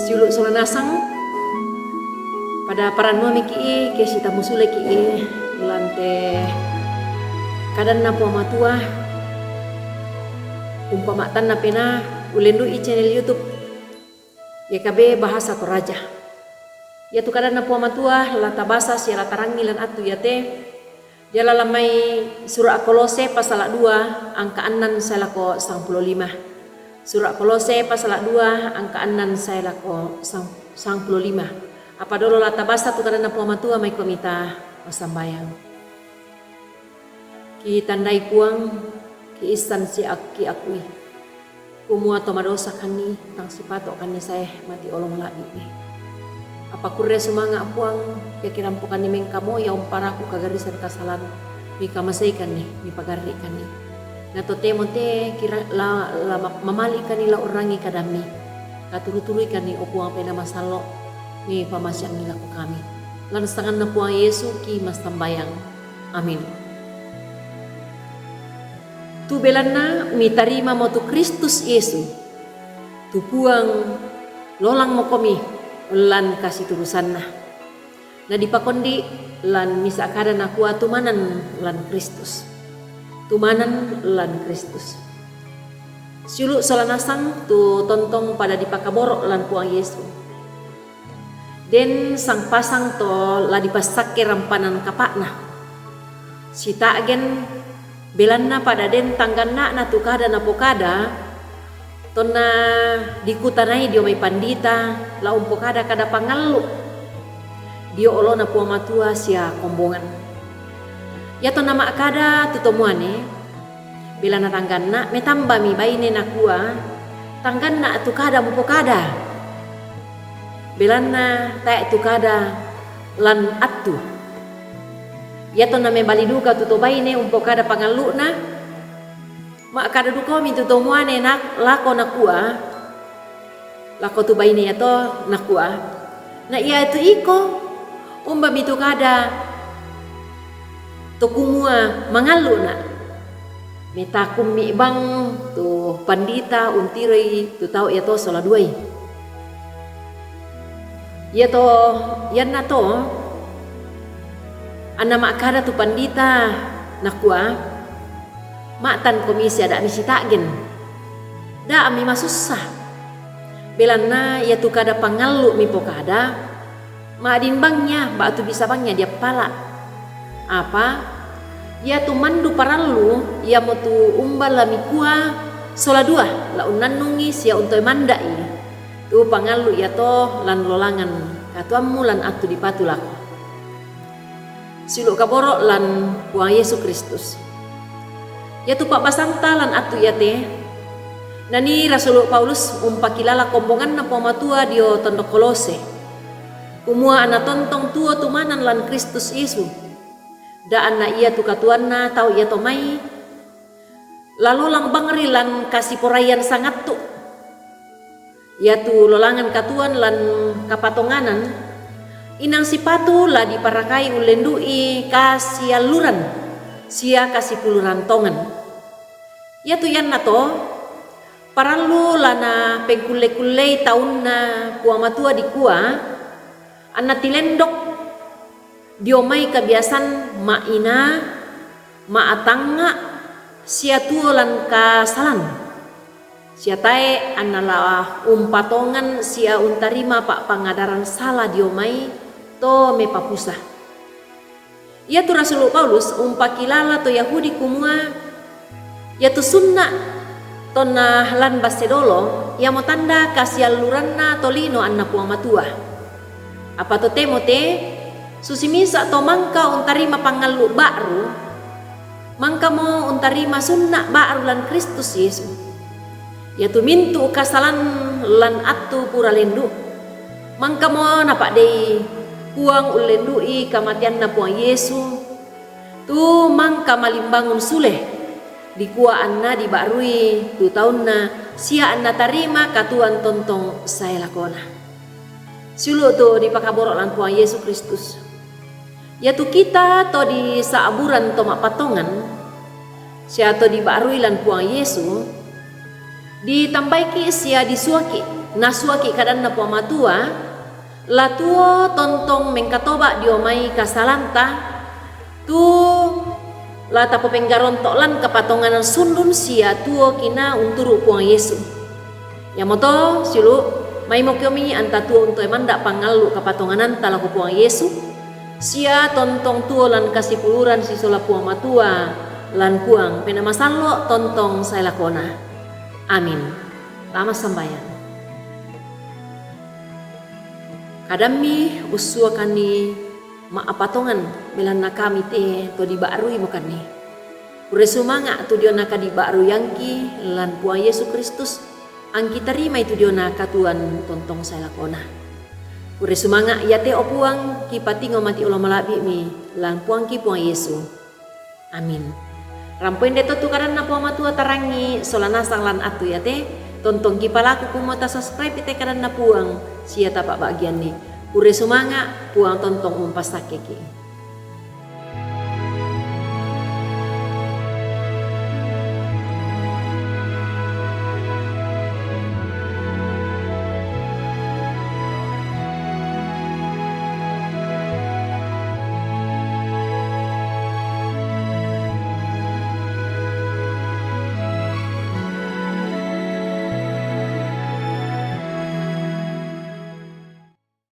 Siuluk solanasang pada paranua miki ke sita musule ki lante kadan na puama tua umpama tan na pena ulendu i channel YouTube YKB Bahasa Toraja. Ya tu kadan na puama tua lata basa si lata rangilan atu ya te dia lalamai surah Kolose pasal 2 angka 6 saya lako 95. Surah Kolose pasal 2 angka 6 saya lako 95. Apa dulu lata basa tu kadana puama tua mai komita masambayang. Ki tandai puang ki istan si aki akui. Kumua tomadosa kani tang sipato kani saya mati olong labi ni. Apa kurre sumanga puang ya kirampukan ni mengkamo ya umparaku kagarisan kasalan mi kamasaikan ni mi pagarikan ni. Na tote mote kira la mamali kanila orangi kadami. Katuru-turu ikan ni opuang pena masalo ni pamasyang nila ko kami. Lan sangan na puang Yesu ki mas tambayang. Amin. Tu belana mi tarima mo tu Kristus Yesu. Tu puang lolang mo komi lan kasih turusan na dipakondi lan misa kada na kuat tumanan lan Kristus. Tumanan lan Kristus. Siulu salanasang tu tontong pada dipakaborok lan puang Yesu. Den sang pasang to la dipasake rampanan kapakna. Sita agen belanna pada den tanggana na tu kada na pokada tona dikutanai dio mai pandita la umpokada kada pangallu dio olo na puang matua sia kombongan. Ya tona mak kada tutomuane bila na tanggana metamba mi baine na kua tanggana tu kada mupokada belanna tae tu kada lan atu. Ya tona me baliduka tuto baine umpokada pangallu na mak kada duko mi tuto muane nak lako nakua lako tu baine ya to nakua na iya tu iko umba mi tu kada to kumua mangalu na metakum mi bang tu pandita untirei tu tau ya to sola duai ya to yan na to anna mak kada tu pandita nakua Matan komisi ada misi tagen, da ami masusah. Belana ya tu kada pangalu mi pokada, maadin bangnya, batu bisa bangnya dia pala. Apa? Ya tu mandu paralu, ya mau tu umbala mi kua, sola dua, la unanungi sia untoy mandai. Tu pangalu ya to lan lolangan, katuamu lan atu dipatulak. Siluk kaborok lan puang Yesus Kristus. Ya tu pak basantalan atu ya te. Nani Rasul Paulus umpakilala kombongan na pamatua dio tondok Kolose. Kumua ana tontong tuo tumanan lan Kristus Yesu. Da anna ia tu katuan na tau ia tomai. Lalu lang bangri lan kasih porayan sangat tu. Ya tu lolangan katuan lan kapatonganan. Inang sipatu la diparakai ulendui kasialuran. Sia kasih puluran tongan. Ya tu yan na to paralu lana pengkule-kule taun na puamatua di kua anna tilendok diomai kebiasaan maina maatanga sia tuo lan kasalan sia tae anna la umpatongan sia untarima pak pangadaran salah diomai to me papusa. Ya tu Rasul Paulus umpakilala to Yahudi kumua ya tu sunna tona lan basedolo ya mo tanda kasialuranna tolino anna puang matua. Apa to temote susimisa to mangka untarima pangalu baru mangka mo untarima sunna baru lan Kristus Yesus. Ya tu mintu kasalan lan atu pura lendu mangka mo napak dei puang ulendui kamatian na puang Yesu tu mangka malimbangun suleh di kuah anna dibarui tu tahun na sia anna tarima katuan tontong saya lakona. Siulu tu dipakaborok lan puang Yesus Kristus. Ya tu kita to di saaburan to patongan sia to dibarui lan puang Yesu ditambaiki sia disuaki nasuaki kadan na puang matua, latuo tontong mengkatoba diomai kasalanta, tu lata popenggarontok lan kapatonganan sundun sia tuo kina unturu puang Yesu. Yamoto silu mai mokyomi anta tuo untuk emanda pangalu kapatonganan talaku puang Yesu. Sia tontong tuo lan kasipuluran si sola puang matua lan puang pena masallo tontong saya lakona. Amin. Lama sambayan. Kadami usua kani maapatongan belana kami te to di barui mo kani. Ure sumanga tu dio naka di baru yangki lan puang Yesus Kristus angki tarima itu dio naka Tuhan tontong saya lakona. Ure sumanga yate opuang ki patingo mati ulo malabi mi lan puang ki puang Yesu. Amin. Rampoin deto tu karan na puang matua tarangi solana sang lan atu yate tontong ki palaku kumota subscribe ite karan na puang sia tapak bagian ni. Ure sumanga puang tontong umpasake ki.